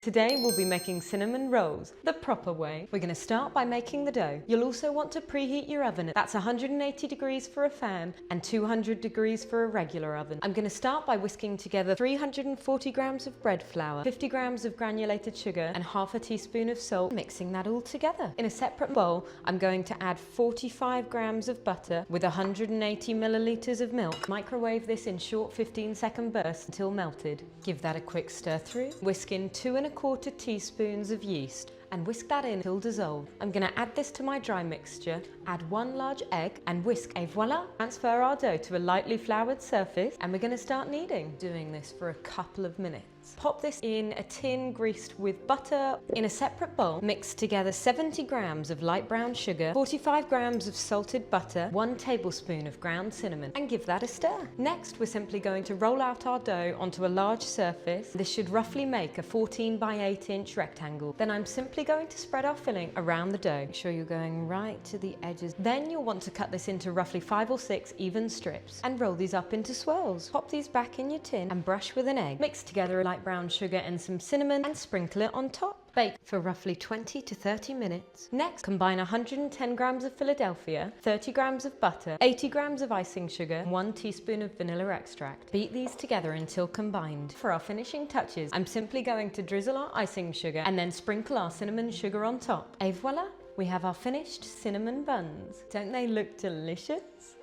Today we'll be making cinnamon rolls, the proper way. We're going to start by making the dough. You'll also want to preheat your oven. That's 180 degrees for a fan and 200 degrees for a regular oven. I'm going to start by whisking together 340 grams of bread flour, 50 grams of granulated sugar and half a teaspoon of salt, mixing that all together. In a separate bowl, I'm going to add 45 grams of butter with 180 milliliters of milk. Microwave this in short 15-second bursts until melted. Give that a quick stir through. Whisk in 2¼ teaspoons of yeast and whisk that in until dissolved. I'm going to add this to my dry mixture, add 1 large egg and whisk, et voila! Transfer our dough to a lightly floured surface and we're going to start kneading. Doing this for a couple of minutes. Pop this in a tin greased with butter. In a separate bowl, mix together 70 grams of light brown sugar, 45 grams of salted butter, 1 tablespoon of ground cinnamon, and give that a stir. Next, we're simply going to roll out our dough onto a large surface. This should roughly make a 14 by 8 inch rectangle. Then I'm simply going to spread our filling around the dough. Make sure you're going right to the edges. Then you'll want to cut this into roughly 5 or 6 even strips and roll these up into swirls. Pop these back in your tin and brush with an egg. Mix together a light brown sugar and some cinnamon and sprinkle it on top. Bake for roughly 20 to 30 minutes. Next, combine 110 grams of Philadelphia, 30 grams of butter, 80 grams of icing sugar, and 1 teaspoon of vanilla extract. Beat these together until combined. For our finishing touches, I'm simply going to drizzle our icing sugar and then sprinkle our cinnamon sugar on top. Et voila! We have our finished cinnamon buns. Don't they look delicious?